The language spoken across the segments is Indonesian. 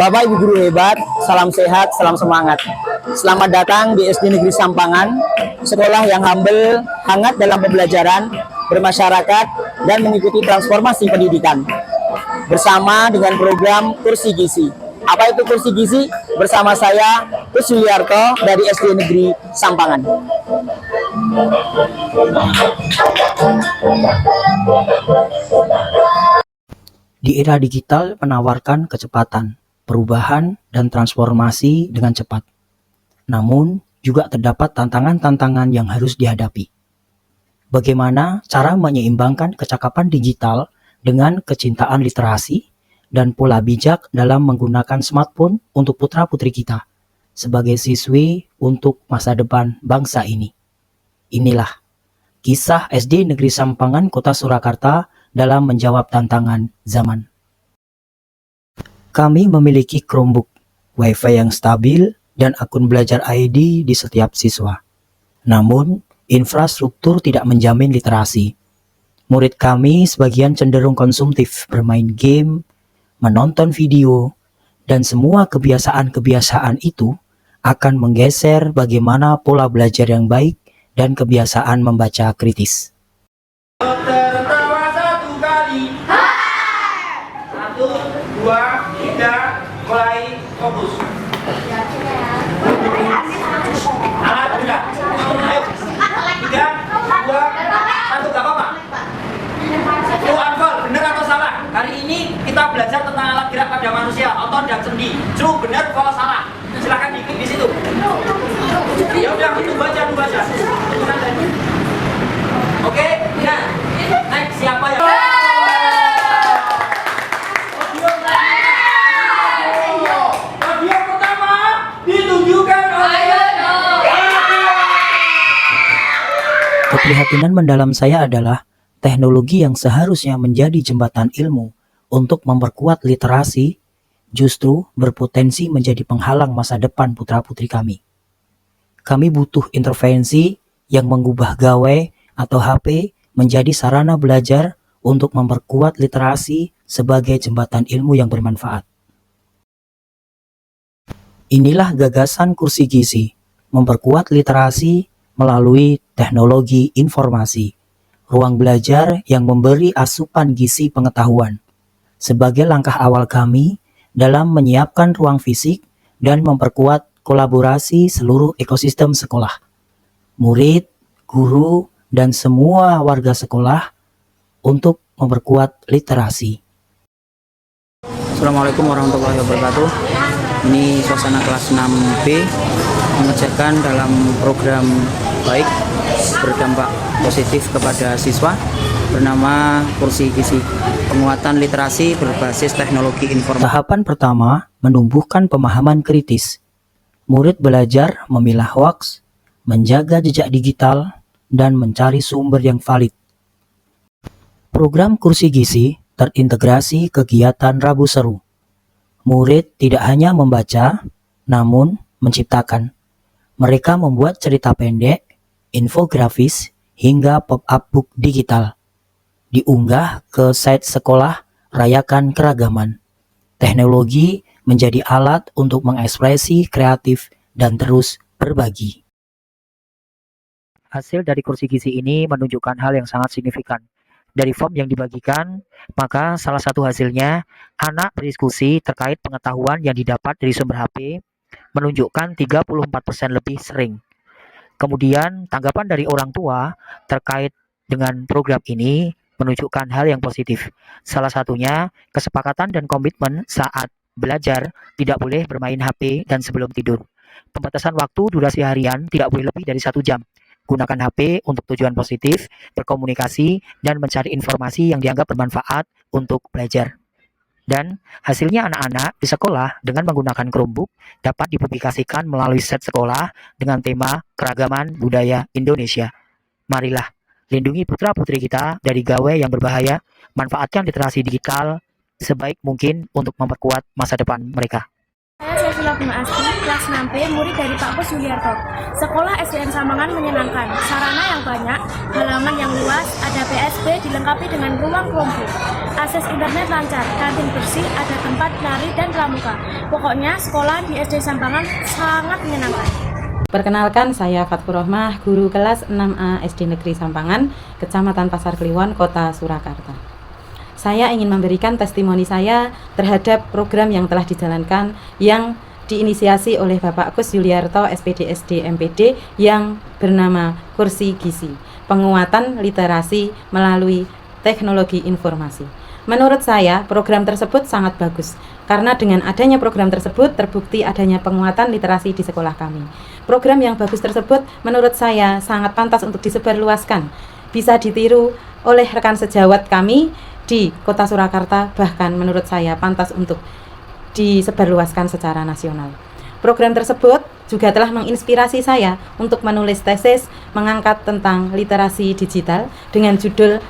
Bapak Ibu guru hebat, salam sehat, salam semangat. Selamat datang di SD Negeri Sampangan, sekolah yang humble, hangat dalam pembelajaran, bermasyarakat, dan mengikuti transformasi pendidikan. Bersama dengan program Kursi Gizi. Apa itu Kursi Gizi? Bersama saya, Kus Yuliarto dari SD Negeri Sampangan. Di era digital menawarkan kecepatan, perubahan, dan transformasi dengan cepat. Namun, juga terdapat tantangan-tantangan yang harus dihadapi. Bagaimana cara menyeimbangkan kecakapan digital dengan kecintaan literasi dan pola bijak dalam menggunakan smartphone untuk putra-putri kita sebagai siswi untuk masa depan bangsa ini. Inilah kisah SD Negeri Sampangan Kota Surakarta dalam menjawab tantangan zaman. Kami memiliki Chromebook, Wi-Fi yang stabil, dan akun belajar ID di setiap siswa. Namun, infrastruktur tidak menjamin literasi. Murid kami sebagian cenderung konsumtif, bermain game, menonton video, dan semua kebiasaan-kebiasaan itu akan menggeser bagaimana pola belajar yang baik dan kebiasaan membaca kritis. Tertawa satu kali. Satu, dua, tiga, mulai fokus. Alat sudah. Ayo. Tiga, dua, satu, gak apa-apa. True and false, benar atau salah? Hari ini kita belajar tentang alat gerak pada manusia, otot dan sendi. True, benar, false, salah. Silakan diklik di situ. Ya udah, itu baca. Oke, ya. Next, siapa yang Audio pertama ditunjukkan oleh Keprihatinan mendalam saya adalah teknologi yang seharusnya menjadi jembatan ilmu untuk memperkuat literasi justru berpotensi menjadi penghalang masa depan putra-putri kami. Kami butuh intervensi yang mengubah gawai atau HP menjadi sarana belajar untuk memperkuat literasi sebagai jembatan ilmu yang bermanfaat. Inilah gagasan Kursi Gizi, memperkuat literasi melalui teknologi informasi, ruang belajar yang memberi asupan gizi pengetahuan, sebagai langkah awal kami dalam menyiapkan ruang fisik dan memperkuat kolaborasi seluruh ekosistem sekolah, murid, guru, dan semua warga sekolah untuk memperkuat literasi. Assalamualaikum warahmatullahi wabarakatuh. Ini suasana kelas 6B mengerjakan dalam program baik berdampak positif kepada siswa bernama Kursi Gizi, penguatan literasi berbasis teknologi informasi. Tahapan pertama menumbuhkan pemahaman kritis. Murid belajar memilah hoaks, menjaga jejak digital, dan mencari sumber yang valid. Program Kursi Gizi terintegrasi kegiatan Rabu Seru. Murid tidak hanya membaca, namun menciptakan. Mereka membuat cerita pendek, infografis, hingga pop-up book digital. Diunggah ke site sekolah Rayakan Keragaman. Teknologi menjadi alat untuk mengekspresi kreatif dan terus berbagi. Hasil dari Kursi Gizi ini menunjukkan hal yang sangat signifikan. Dari form yang dibagikan, maka salah satu hasilnya, anak berdiskusi terkait pengetahuan yang didapat dari sumber HP, menunjukkan 34% lebih sering. Kemudian, tanggapan dari orang tua terkait dengan program ini menunjukkan hal yang positif. Salah satunya, kesepakatan dan komitmen saat belajar tidak boleh bermain HP dan sebelum tidur. Pembatasan waktu durasi harian tidak boleh lebih dari 1 jam. Gunakan HP untuk tujuan positif, berkomunikasi, dan mencari informasi yang dianggap bermanfaat untuk belajar. Dan hasilnya anak-anak di sekolah dengan menggunakan Chromebook dapat dipublikasikan melalui set sekolah dengan tema Keragaman Budaya Indonesia. Marilah lindungi putra-putri kita dari gawai yang berbahaya, manfaatkan literasi digital sebaik mungkin untuk memperkuat masa depan mereka. Saya Sila Bima Asti, kelas 6B, murid dari Pak Kus Yuliarto. Sekolah SDN Sampangan menyenangkan, sarana yang banyak, halaman yang luas, ada PSP, SD dilengkapi dengan ruang kelompok, akses internet lancar, kantin bersih, ada tempat lari dan pramuka. Pokoknya sekolah di SD Sampangan sangat menyenangkan. Perkenalkan, saya Fatkur Rohmah, guru kelas 6A SD Negeri Sampangan, Kecamatan Pasar Kliwon, Kota Surakarta. Saya ingin memberikan testimoni saya terhadap program yang telah dijalankan yang diinisiasi oleh Bapak Kus Yuliarto, SPD SD MPD, yang bernama Kursi Gizi, penguatan literasi melalui teknologi informasi. Menurut saya, program tersebut sangat bagus, karena dengan adanya program tersebut terbukti adanya penguatan literasi di sekolah kami. Program yang bagus tersebut menurut saya sangat pantas untuk disebarluaskan, bisa ditiru oleh rekan sejawat kami di Kota Surakarta, bahkan menurut saya pantas untuk disebarluaskan secara nasional. Program tersebut juga telah menginspirasi saya untuk menulis tesis mengangkat tentang literasi digital dengan judul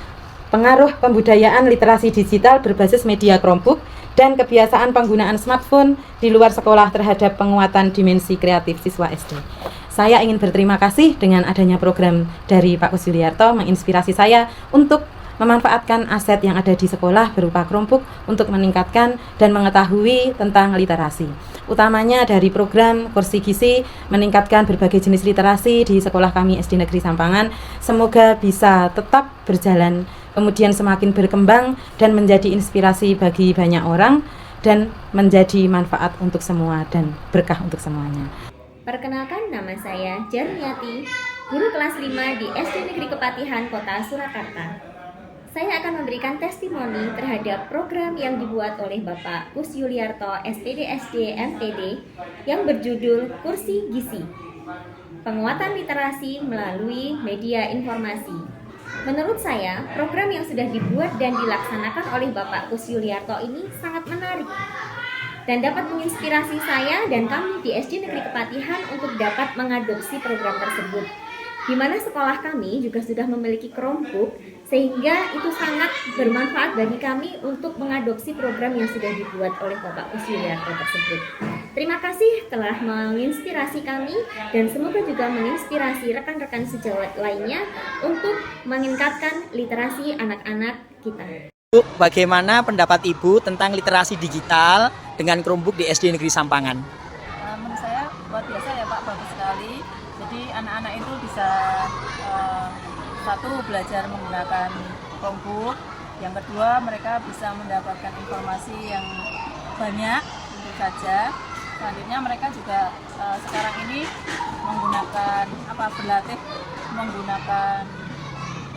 Pengaruh Pembudayaan Literasi Digital Berbasis Media Chromebook dan Kebiasaan Penggunaan Smartphone di Luar Sekolah terhadap Penguatan Dimensi Kreatif Siswa SD. Saya ingin berterima kasih dengan adanya program dari Pak Kus Yuliarto menginspirasi saya untuk memanfaatkan aset yang ada di sekolah berupa Chromebook untuk meningkatkan dan mengetahui tentang literasi. Utamanya dari program Kursi Gizi meningkatkan berbagai jenis literasi di sekolah kami SD Negeri Sampangan. Semoga bisa tetap berjalan, kemudian semakin berkembang dan menjadi inspirasi bagi banyak orang dan menjadi manfaat untuk semua dan berkah untuk semuanya. Perkenalkan, nama saya Jarniati, guru kelas 5 di SD Negeri Kepatihan, Kota Surakarta. Saya akan memberikan testimoni terhadap program yang dibuat oleh Bapak Kus Yuliarto, SPD SD MPD, yang berjudul Kursi Gizi, penguatan literasi melalui media informasi. Menurut saya, program yang sudah dibuat dan dilaksanakan oleh Bapak Kus Yuliarto ini sangat menarik dan dapat menginspirasi saya dan kami di SD Negeri Kepatihan untuk dapat mengadopsi program tersebut, di mana sekolah kami juga sudah memiliki Chromebook, sehingga itu sangat bermanfaat bagi kami untuk mengadopsi program yang sudah dibuat oleh Bapak Kus Yuliarto tersebut. Terima kasih telah menginspirasi kami dan semoga juga menginspirasi rekan-rekan sejawat lainnya untuk meningkatkan literasi anak-anak kita. Bu, bagaimana pendapat Ibu tentang literasi digital dengan Chromebook di SD Negeri Sampangan? Menurut saya luar biasa ya Pak, bagus sekali. Jadi anak-anak itu bisa satu, belajar menggunakan Chromebook. Yang kedua, mereka bisa mendapatkan informasi yang banyak tentu saja. Selanjutnya mereka juga sekarang ini menggunakan berlatih menggunakan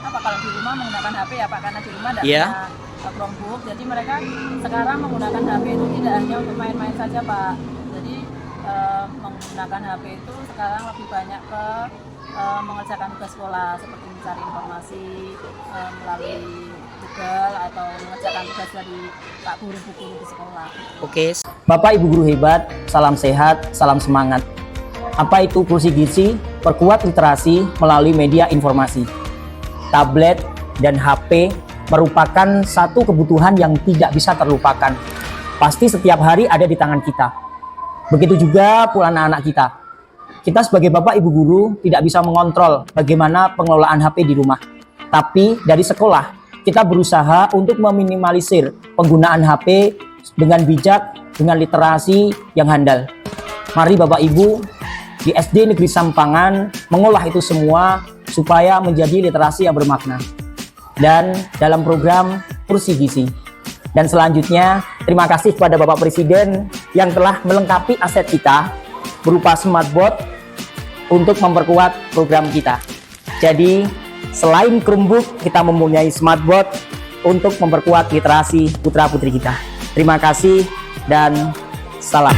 kalau di rumah menggunakan HP ya Pak, karena di rumah tidak punya Chromebook. Jadi mereka sekarang menggunakan HP itu tidak hanya untuk main-main saja Pak. Jadi menggunakan HP itu sekarang lebih banyak ke mengerjakan tugas sekolah, seperti mencari informasi melalui Google atau mengerjakan tugas dari Pak guru-guru di sekolah. Oke, Bapak Ibu guru hebat, salam sehat, salam semangat. Apa itu Kursi Gizi? Perkuat literasi melalui media informasi. Tablet dan HP merupakan satu kebutuhan yang tidak bisa terlupakan. Pasti setiap hari ada di tangan kita. Begitu juga pula anak-anak kita. Kita sebagai Bapak Ibu guru tidak bisa mengontrol bagaimana pengelolaan HP di rumah. Tapi dari sekolah, kita berusaha untuk meminimalisir penggunaan HP dengan bijak, dengan literasi yang handal. Mari Bapak Ibu di SD Negeri Sampangan mengolah itu semua supaya menjadi literasi yang bermakna. Dan dalam program Kursi Gizi. Dan selanjutnya, terima kasih kepada Bapak Presiden yang telah melengkapi aset kita berupa smartboard untuk memperkuat program kita. Jadi, selain Chromebook, kita mempunyai smartboard untuk memperkuat literasi putra-putri kita. Terima kasih dan salam.